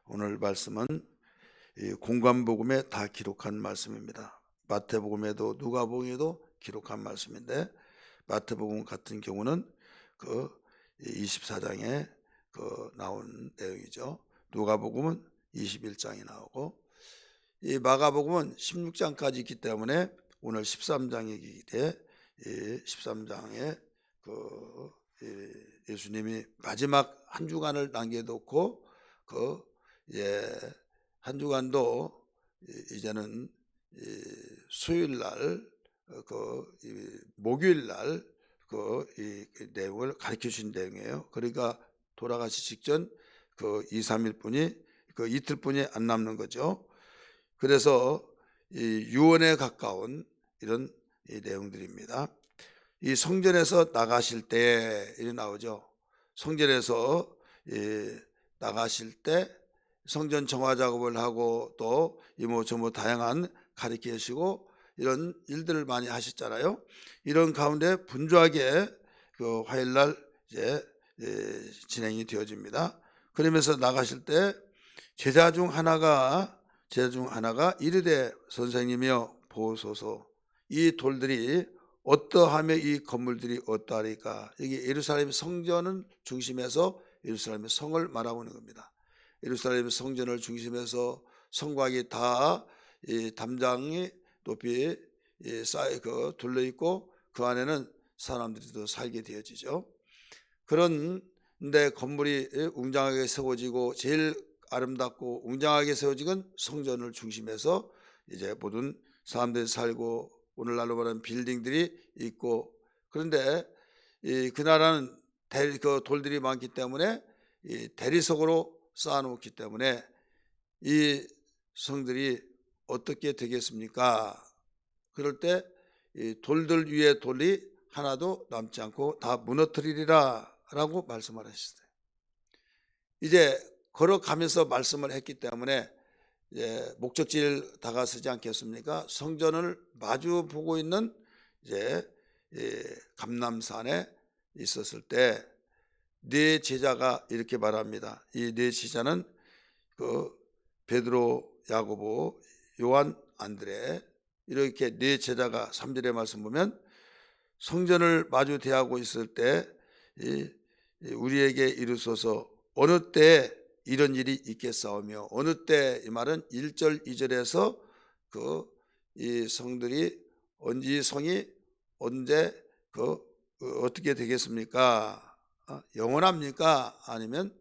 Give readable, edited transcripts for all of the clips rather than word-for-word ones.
오늘 말씀은 이 공관복음에 다 기록한 말씀입니다. 마태복음에도 누가복음에도 기록한 말씀인데, 마태복음 같은 경우는 그 24장에 나온 내용이죠. 누가복음은 21장이 나오고, 이 마가복음은 16장까지 있기 때문에 오늘 13장이기 때문에 13장에 예수님이 마지막 한 주간을 남겨놓고 한 주간도 이제는 수요일 날, 목요일 날 이 내용을 가르쳐 주신 내용이에요. 그러니까 돌아가시 직전 2, 3일뿐이 이틀뿐이 안 남는 거죠. 그래서 이 유언에 가까운 이런 내용들입니다. 이 성전에서 나가실 때 이렇게 나오죠. 성전에서 나가실 때 성전 정화 작업을 하고 또 이모저모 다양한 가르치시고 이런 일들을 많이 하셨잖아요. 이런 가운데 분주하게 화요일날 이제 진행이 되어집니다. 그러면서 나가실 때 제자 중 하나가 이르되 선생님이여 보소서, 이 돌들이 어떠하며 이 건물들이 어떠하리까. 이게 예루살렘 성전을 중심해서 예루살렘의 성을 말하고 있는 겁니다. 예루살렘 성전을 중심해서 성곽이 다 담장이 높이 쌓여 둘러 있고 그 안에는 사람들이 또 살게 되어지죠. 그런데 건물이 웅장하게 세워지고 제일 아름답고 웅장하게 세워진 건 성전을 중심해서 이제 모든 사람들이 살고 오늘날로 말하는 빌딩들이 있고, 그런데 그 나라는 돌들이 많기 때문에 대리석으로 쌓아놓기 때문에 이 성들이 어떻게 되겠습니까? 그럴 때 돌들 위에 돌이 하나도 남지 않고 다 무너뜨리리라 라고 말씀을 하셨어요. 이제 걸어가면서 말씀을 했기 때문에 목적지를 다가서지 않겠습니까? 성전을 마주 보고 있는 이제 감람산에 있었을 때 네 제자가 이렇게 말합니다. 이 네 제자는 베드로, 야고보, 요한, 안드레, 이렇게 네 제자가 3절의 말씀 보면 성전을 마주 대하고 있을 때 우리에게 이르소서 어느 때 이런 일이 있겠사오며, 어느 때 이 말은 1절 2절에서 이 성들이 이 성이 언제 어떻게 되겠습니까? 영원합니까? 아니면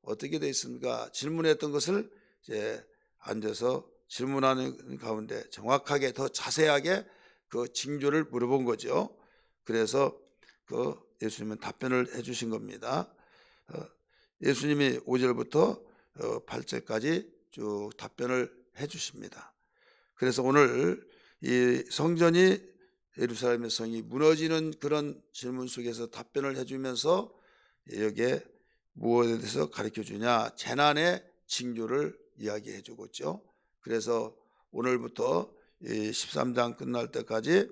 어떻게 되어 있습니까? 질문했던 것을 이제 앉아서 질문하는 가운데 정확하게 더 자세하게 징조를 물어본 거죠. 그래서 예수님은 답변을 해주신 겁니다. 예수님이 5절부터 8절까지 쭉 답변을 해주십니다. 그래서 오늘 이 성전이 예루살렘의 성이 무너지는 그런 질문 속에서 답변을 해주면서 여기에 무엇에 대해서 가르쳐 주냐, 재난의 징조를 이야기해 주고 있죠. 그래서 오늘부터 13장 끝날 때까지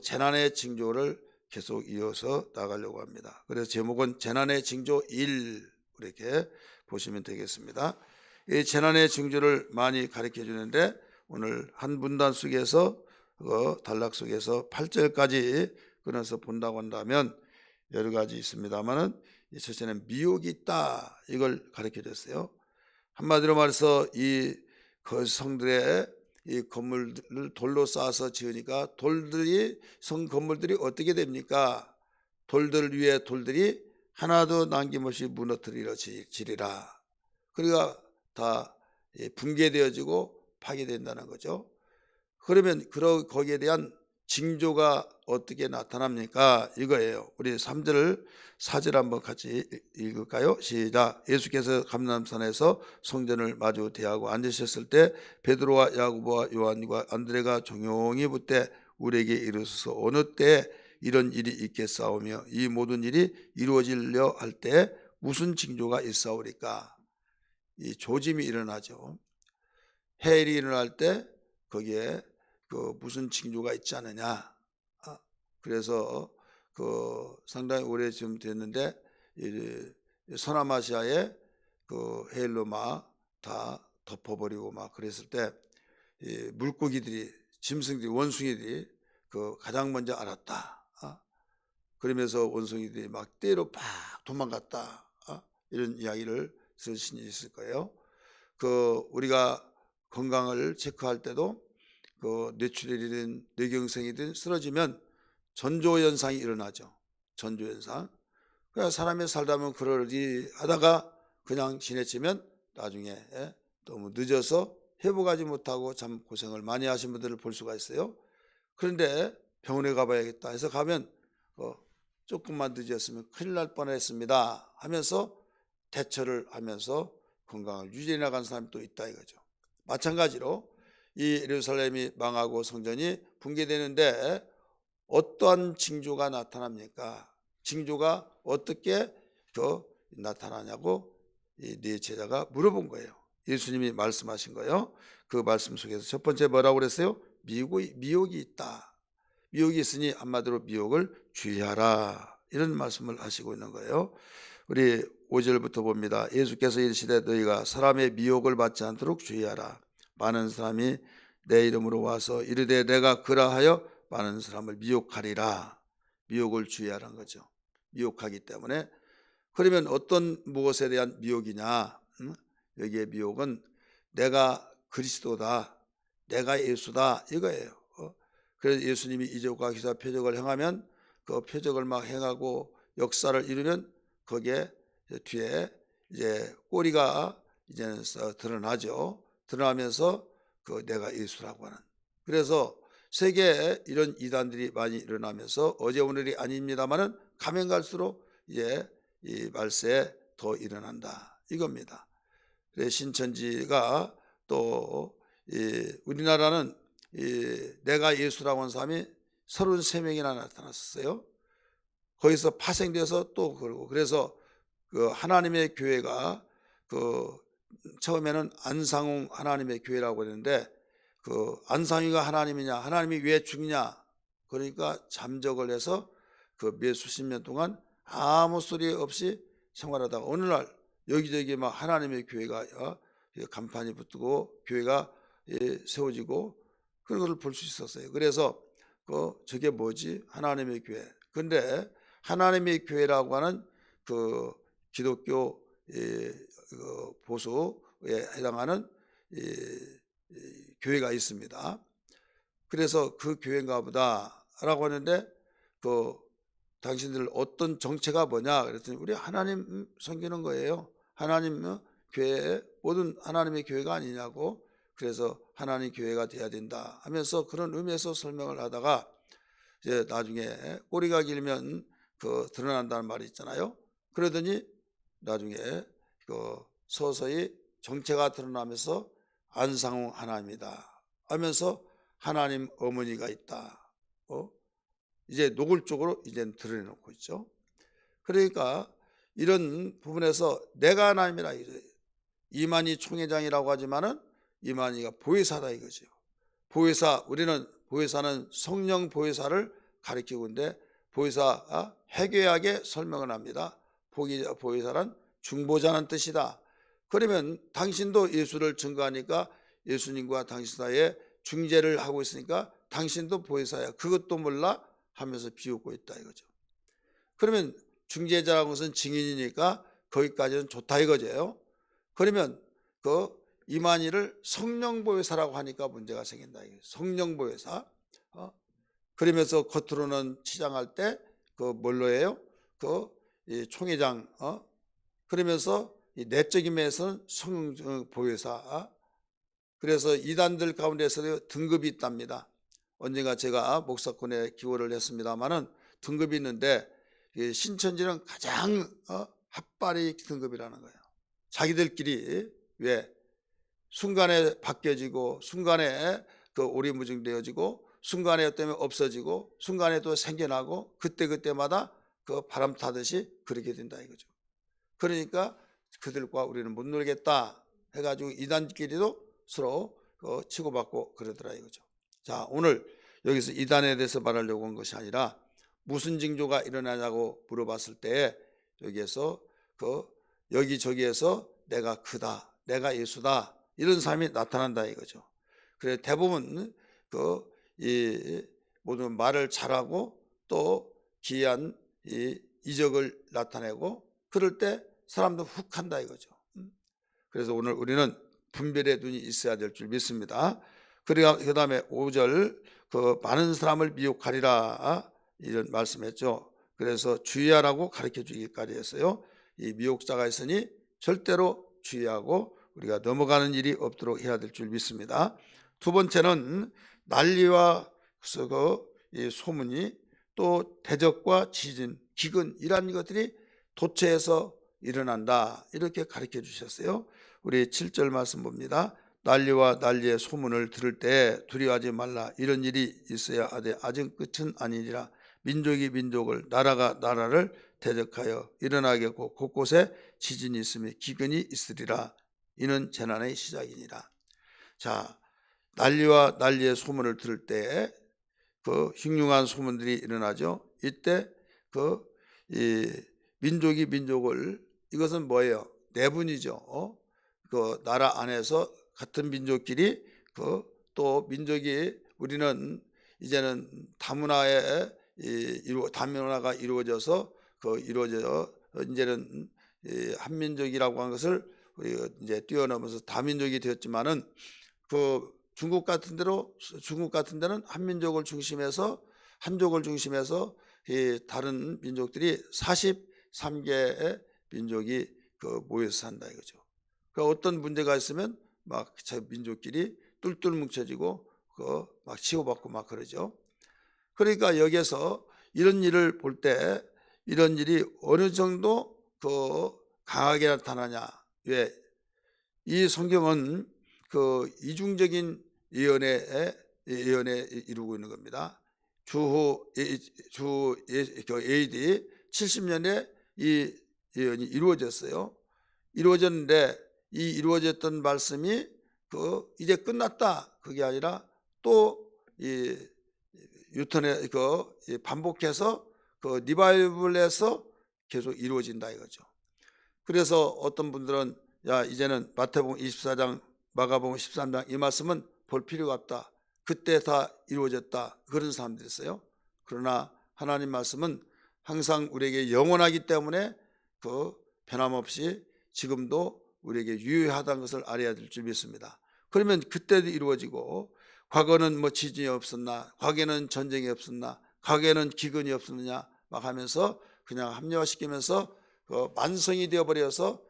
재난의 징조를 계속 이어서 나가려고 합니다. 그래서 제목은 재난의 징조 1 이렇게 보시면 되겠습니다. 이 재난의 징조를 많이 가르쳐 주는데 오늘 한 분단 속에서 단락 속에서 8절까지 끊어서 본다고 한다면 여러 가지 있습니다만은 첫째는 미혹이 있다, 이걸 가르쳐 줬어요. 한마디로 말해서 이 성들의 이 건물을 돌로 쌓아서 지으니까 성 건물들이 어떻게 됩니까? 돌들 위에 돌들이 하나도 남김없이 무너뜨리리라. 그러니까 다 붕괴되어지고 파괴된다는 거죠. 그러면 거기에 대한 징조가 어떻게 나타납니까? 이거예요. 우리 3절 4절 한번 같이 읽을까요? 시작. 예수께서 감람산에서 성전을 마주 대하고 앉으셨을 때 베드로와 야고보와 요한과 안드레가 종용이 붙되 우리에게 이르소서 어느 때 이런 일이 있겠사오며 이 모든 일이 이루어지려 할 때 무슨 징조가 있사오리까? 이 조짐이 일어나죠. 해일이 일어날 때 거기에 무슨 징조가 있지 않느냐. 그래서 상당히 오래쯤 됐는데 서남아시아에 그 해일로 막 다 덮어버리고 막 그랬을 때 이 물고기들이, 짐승들이, 원숭이들이 그 가장 먼저 알았다. 그러면서 원숭이들이 막 떼로 팍 도망갔다. 이런 이야기를 들으신 일 있을 거예요. 그 우리가 건강을 체크할 때도 그 뇌출혈이든 뇌경색이든 쓰러지면 전조현상이 일어나죠. 전조현상. 그러니까 사람이 살다 보면 그러지 하다가 그냥 지내치면 나중에 너무 늦어서 회복하지 못하고 참 고생을 많이 하신 분들을 볼 수가 있어요. 그런데 병원에 가봐야겠다 해서 가면 조금만 늦었으면 큰일 날 뻔했습니다 하면서 대처를 하면서 건강을 유지해 나간 사람이 또 있다 이거죠. 마찬가지로 이 예루살렘이 망하고 성전이 붕괴되는데 어떠한 징조가 나타납니까? 징조가 어떻게 나타나냐고 이 네 제자가 물어본 거예요. 예수님이 말씀하신 거예요. 그 말씀 속에서 첫 번째 뭐라고 그랬어요? 미혹이 있다. 미혹이 있으니 한마디로 미혹을 주의하라. 이런 말씀을 하시고 있는 거예요. 우리 5절부터 봅니다. 예수께서 이르시되 너희가 사람의 미혹을 받지 않도록 주의하라. 많은 사람이 내 이름으로 와서 이르되 내가 그라하여 많은 사람을 미혹하리라. 미혹을 주의하라는 거죠. 미혹하기 때문에. 그러면 어떤 무엇에 대한 미혹이냐? 여기에 미혹은 내가 그리스도다, 내가 예수다 이거예요. 그래서 예수님이 이적과 기사 표적을 행하면 그 표적을 막 행하고 역사를 이루면 거기에 뒤에 이제 꼬리가 이제는 드러나죠. 드러나면서 그 내가 예수라고 하는. 그래서 세계에 이런 이단들이 많이 일어나면서 어제 오늘이 아닙니다만은 가면 갈수록 이제 이 말세에 더 일어난다 이겁니다. 그래서 신천지가 또 우리나라는 내가 예수라고 하는 사람이 33명이나 나타났었어요. 거기서 파생돼서 또 그러고, 그래서 그 하나님의 교회가 그 처음에는 안상홍 하나님의 교회라고 했는데 그 안상이가 하나님이냐, 하나님이 왜 죽냐, 그러니까 잠적을 해서 그 몇 수십 년 동안 아무 소리 없이 생활하다가 어느 날 여기저기 막 하나님의 교회가 간판이 붙고 교회가 세워지고 그런 것을 볼 수 있었어요. 그래서 저게 뭐지? 하나님의 교회. 근데 하나님의 교회라고 하는 그 기독교 보수에 해당하는 교회가 있습니다. 그래서 그 교회인가 보다라고 하는데 당신들 어떤 정체가 뭐냐 그랬더니 우리 하나님 섬기는 거예요. 하나님 교회, 모든 하나님의 교회가 아니냐고. 그래서 하나님 교회가 돼야 된다 하면서 그런 의미에서 설명을 하다가 이제 나중에 꼬리가 길면 드러난다는 말이 있잖아요. 그러더니 나중에 서서히 정체가 드러나면서 안상홍 하나님이다 하면서 하나님 어머니가 있다. 이제 노골적으로 이제 드러내놓고 있죠. 그러니까 이런 부분에서 내가 하나님이라 이거예요. 이만희 총회장이라고 하지만은 이만희가 보혜사다 이거죠. 보혜사, 우리는 보혜사는 성령 보혜사를 가리키고 있는데 보혜사 해괴하게 설명을 합니다. 보혜사란 중보자는 뜻이다. 그러면 당신도 예수를 증거하니까 예수님과 당신 사이에 중재를 하고 있으니까 당신도 보혜사야. 그것도 몰라 하면서 비웃고 있다 이거죠. 그러면 중재자라는 것은 증인이니까 거기까지는 좋다 이거죠. 그러면 이만희를 성령보혜사라고 하니까 문제가 생긴다 이거죠. 성령보혜사. 그러면서 겉으로는 치장할 때 뭘로 해요? 총회장. 그러면서 내적인 면에서는 성령보혜사. 그래서 이단들 가운데서 등급이 있답니다. 언젠가 제가 목사권에 기고를 했습니다마는 등급이 있는데 신천지는 가장 핫바리 등급이라는 거예요. 자기들끼리 왜 순간에 바뀌어지고 순간에 오리무중되어지고 순간에 때문에 없어지고 순간에 또 생겨나고 그때마다 바람 타듯이 그렇게 된다 이거죠. 그러니까 그들과 우리는 못 놀겠다 해가지고 이단끼리도 서로 치고받고 그러더라 이거죠. 자, 오늘 여기서 이단에 대해서 말하려고 한 것이 아니라 무슨 징조가 일어나냐고 물어봤을 때 여기에서 여기저기에서 내가 크다, 내가 예수다, 이런 사람이 나타난다 이거죠. 그래 대부분 이 모든 말을 잘하고 또 기이한 이 이적을 나타내고 그럴 때 사람도 훅 한다 이거죠. 그래서 오늘 우리는 분별의 눈이 있어야 될 줄 믿습니다. 그 다음에 5절 많은 사람을 미혹하리라 이런 말씀했죠. 그래서 주의하라고 가르쳐 주기까지 했어요. 이 미혹자가 있으니 절대로 주의하고 우리가 넘어가는 일이 없도록 해야 될 줄 믿습니다. 두 번째는 난리와 이 소문이 또 대적과 지진, 기근 이러한 것들이 도처에서 일어난다 이렇게 가르쳐 주셨어요. 우리 7절 말씀 봅니다. 난리와 난리의 소문을 들을 때 두려워하지 말라. 이런 일이 있어야 하되 아직 끝은 아니니라. 민족이 민족을, 나라가 나라를 대적하여 일어나겠고 곳곳에 지진이 있으며 기근이 있으리라. 이는 재난의 시작이니라. 자, 난리와 난리의 소문을 들을 때 흉흉한 소문들이 일어나죠. 이때 이 민족이 민족을, 이것은 뭐예요? 내분이죠. 나라 안에서 같은 민족끼리 또 민족이, 우리는 이제는 다문화에 다문화가 이루어져서 이루어져 이제는 한민족이라고 하는 것을 우리가 이제 뛰어넘어서 다민족이 되었지만은 중국 같은 데는 한민족을 중심해서 한족을 중심해서 이 다른 민족들이 43개의 민족이 모여서 산다 이거죠. 어떤 문제가 있으면 막 민족끼리 뚫뚫 뭉쳐지고 막 치고받고 막 그러죠. 그러니까 여기에서 이런 일을 볼 때 이런 일이 어느 정도 강하게 나타나냐. 왜? 이 성경은 이중적인 예언에 이루고 있는 겁니다. 주후 AD 70년에 이 예언이 이루어졌어요. 이루어졌는데 이 이루어졌던 말씀이 이제 끝났다 그게 아니라 또 유턴해 반복해서 리바이벌에서 계속 이루어진다 이거죠. 그래서 어떤 분들은 야 이제는 마태복음 24장 마가복음 13장 이 말씀은 볼 필요가 없다. 그때 다 이루어졌다. 그런 사람들이 있어요. 그러나 하나님 말씀은 항상 우리에게 영원하기 때문에 변함없이 지금도 우리에게 유효하다는 것을 알아야 될 줄 믿습니다. 그러면 그때도 이루어지고 과거는 뭐 지진이 없었나, 과거에는 전쟁이 없었나, 과거에는 기근이 없었느냐 막 하면서 그냥 합리화시키면서 만성이 되어버려서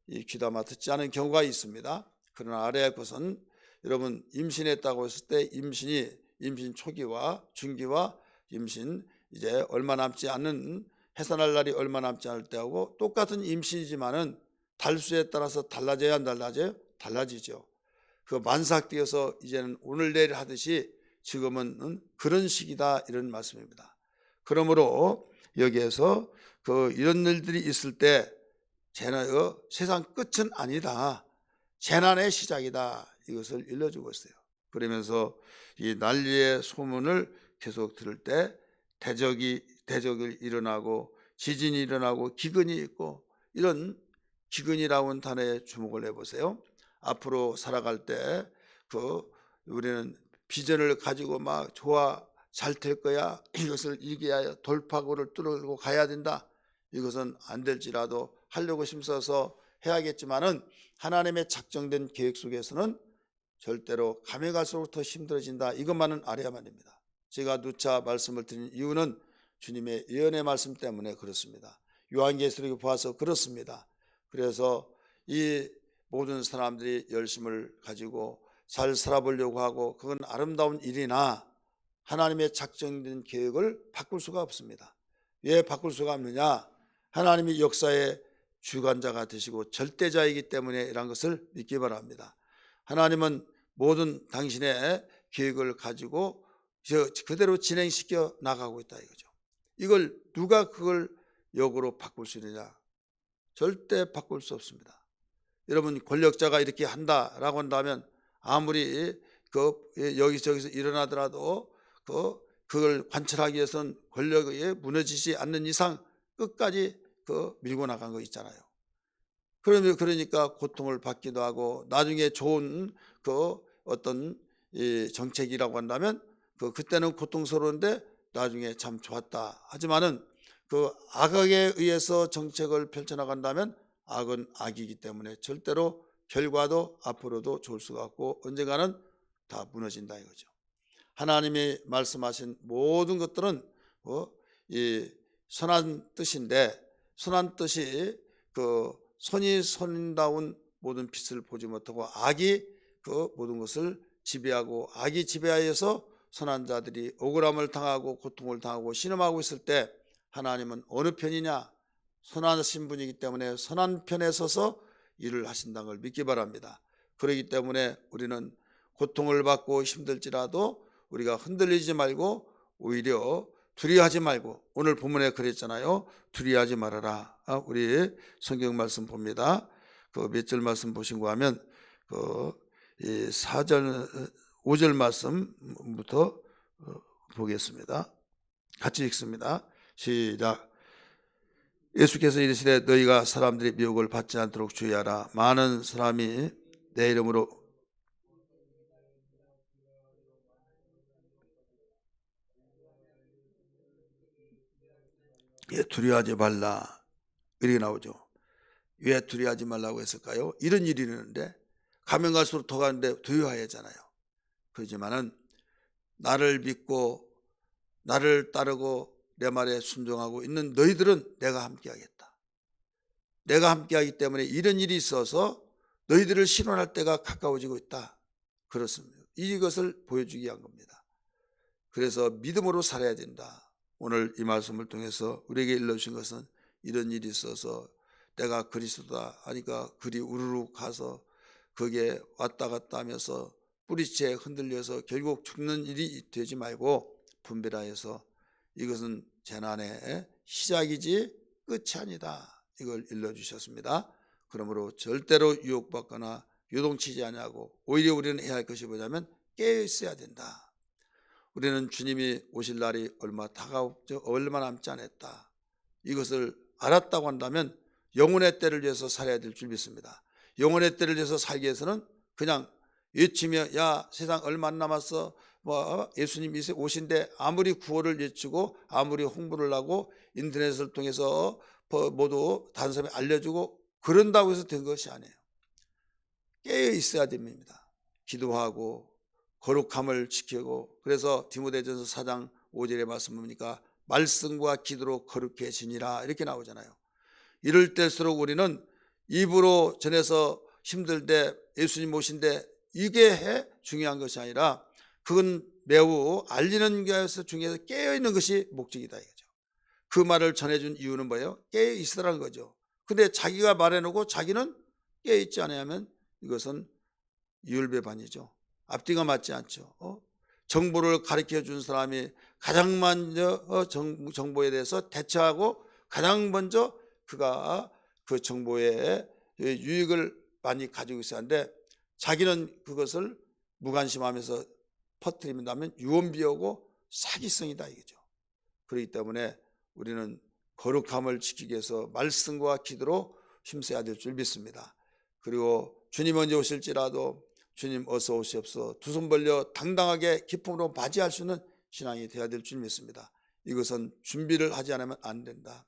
이 귀담아 듣지 않은 경우가 있습니다. 그러나 알아야 할 것은 여러분 임신했다고 했을 때 임신 초기와 중기와 임신 이제 얼마 남지 않은 해산할 날이 얼마 남지 않을 때하고 똑같은 임신이지만은 달수에 따라서 달라져야 안 달라져요? 달라지죠. 만삭되어서 이제는 오늘 내일 하듯이 지금은 그런 시기다 이런 말씀입니다. 그러므로 여기에서 이런 일들이 있을 때 세상 끝은 아니다. 재난의 시작이다. 이것을 일러주고 있어요. 그러면서 이 난리의 소문을 계속 들을 때 대적이 일어나고 지진이 일어나고 기근이 있고 이런 기근이라고 하는 단어에 주목을 해보세요. 앞으로 살아갈 때 우리는 비전을 가지고 막 좋아 잘 될 거야. 이것을 이겨야 돌파구를 뚫고 가야 된다. 이것은 안 될지라도 하려고 힘써서 해야겠지만은 하나님의 작정된 계획 속에서는 절대로 가면 갈수록 더 힘들어진다. 이것만은 알아야만 됩니다. 제가 누차 말씀을 드린 이유는 주님의 예언의 말씀 때문에 그렇습니다. 요한계시록에 보아서 그렇습니다. 그래서 이 모든 사람들이 열심을 가지고 잘 살아보려고 하고 그건 아름다운 일이나 하나님의 작정된 계획을 바꿀 수가 없습니다. 왜 바꿀 수가 없느냐? 하나님이 역사의 주관자가 되시고 절대자이기 때문에 이런 것을 믿기 바랍니다. 하나님은 모든 당신의 계획을 가지고 그대로 진행시켜 나가고 있다 이거죠. 이걸 누가 그걸 역으로 바꿀 수 있느냐? 절대 바꿀 수 없습니다. 여러분 권력자가 이렇게 한다라고 한다면 아무리 여기저기서 일어나더라도 그걸 관철하기 위해서는 권력에 무너지지 않는 이상 끝까지 밀고 나간 거 있잖아요. 그러니까 고통을 받기도 하고 나중에 좋은 그 어떤 이 정책이라고 한다면 그때는 고통스러운데 나중에 참 좋았다. 하지만은 그 악에 의해서 정책을 펼쳐나간다면 악은 악이기 때문에 절대로 결과도 앞으로도 좋을 수가 없고 언젠가는 다 무너진다 이거죠. 하나님이 말씀하신 모든 것들은 이 선한 뜻인데 선한 뜻이 그 선이 선다운 모든 빛을 보지 못하고 악이 그 모든 것을 지배하고 악이 지배하여서 선한 자들이 억울함을 당하고 고통을 당하고 신음하고 있을 때 하나님은 어느 편이냐? 선하신 분이기 때문에 선한 편에 서서 일을 하신다는 걸 믿기 바랍니다. 그렇기 때문에 우리는 고통을 받고 힘들지라도 우리가 흔들리지 말고 오히려 두려워하지 말고, 오늘 본문에 그랬잖아요. 두려워하지 말아라. 우리 성경 말씀 봅니다. 그 몇 절 말씀 보신고 하면 이 4절 5절 말씀부터 보겠습니다. 같이 읽습니다. 시작. 예수께서 이르시되 너희가 사람들의 미혹을 받지 않도록 주의하라. 많은 사람이 내 이름으로 두려워하지 말라 이렇게 나오죠. 왜 두려워하지 말라고 했을까요? 이런 일이 있는데 가면 갈수록 더 가는데 두려워하잖아요. 그렇지만은 나를 믿고 나를 따르고 내 말에 순종하고 있는 너희들은 내가 함께하겠다. 내가 함께하기 때문에 이런 일이 있어서 너희들을 신원할 때가 가까워지고 있다. 그렇습니다. 이것을 보여주기 위한 겁니다. 그래서 믿음으로 살아야 된다. 오늘 이 말씀을 통해서 우리에게 일러주신 것은 이런 일이 있어서 내가 그리스도다 하니까 그리 우르르 가서 거기에 왔다 갔다 하면서 뿌리채 흔들려서 결국 죽는 일이 되지 말고 분별하여서 이것은 재난의 시작이지 끝이 아니다. 이걸 일러주셨습니다. 그러므로 절대로 유혹받거나 요동치지 아니하고 오히려 우리는 해야 할 것이 뭐냐면 깨어 있어야 된다. 우리는 주님이 오실 날이 얼마 남지 않았다. 이것을 알았다고 한다면 영혼의 때를 위해서 살아야 될 줄 믿습니다. 영혼의 때를 위해서 살기 위해서는 그냥 외치며 야 세상 얼마 안 남았어, 예수님 이제 오신데 아무리 구호를 외치고 아무리 홍보를 하고 인터넷을 통해서 모두 다른 사람이 알려주고 그런다고 해서 된 것이 아니에요. 깨어 있어야 됩니다. 기도하고 거룩함을 지키고, 그래서 디모데전서 4장 5절의 말씀 보니까 말씀과 기도로 거룩해지니라 이렇게 나오잖아요. 이럴 때일수록 우리는 입으로 전해서 힘들대 예수님 오신데 이게 중요한 것이 아니라 그건 매우 알리는 것에서 중요해서 깨어있는 것이 목적이다 이거죠. 그 말을 전해준 이유는 뭐예요? 깨어있으라는 거죠. 근데 자기가 말해놓고 자기는 깨어있지 않으면 이것은 이율배반이죠. 앞뒤가 맞지 않죠. 정보를 가르쳐 준 사람이 가장 먼저 정보에 대해서 대처하고 가장 먼저 그가 그 정보에 유익을 많이 가지고 있어야 하는데 자기는 그것을 무관심하면서 퍼뜨린다면 유언비어고 사기성이다 이거죠. 그렇기 때문에 우리는 거룩함을 지키기 위해서 말씀과 기도로 힘써야 될 줄 믿습니다. 그리고 주님 언제 오실지라도 주님 어서 오시옵소서 두 손 벌려 당당하게 기쁨으로 맞이할 수 있는 신앙이 되어야 될 줄 믿습니다. 이것은 준비를 하지 않으면 안 된다.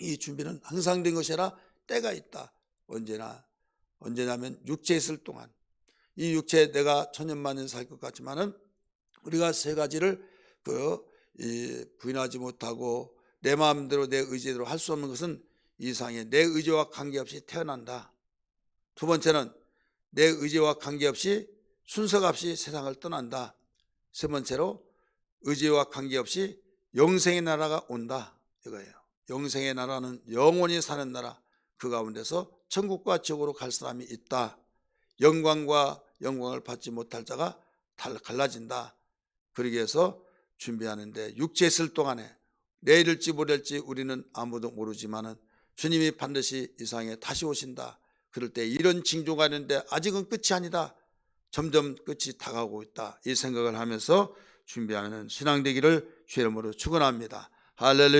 이 준비는 항상 된 것이 아니라 때가 있다. 언제냐면 육체에 있을 동안, 이 육체에 내가 천년만년 살 것 같지만은 우리가 세 가지를 부인하지 못하고 내 마음대로 내 의지대로 할 수 없는 것은 이상에 내 의지와 관계없이 태어난다. 두 번째는 내 의지와 관계없이 순서가 없이 세상을 떠난다. 세 번째로 의지와 관계없이 영생의 나라가 온다 이거예요. 영생의 나라는 영원히 사는 나라, 그 가운데서 천국과 지옥으로 갈 사람이 있다. 영광과 영광을 받지 못할 자가 갈라진다. 그러기 위해서 준비하는데 육체에 있을 동안에 내일일지 모레일지 우리는 아무도 모르지만은 주님이 반드시 이 세상에 다시 오신다. 그럴 때 이런 징조가 있는데 아직은 끝이 아니다. 점점 끝이 다가오고 있다. 이 생각을 하면서 준비하는 신앙 되기를 주의 이름으로 축원합니다. 할렐루야.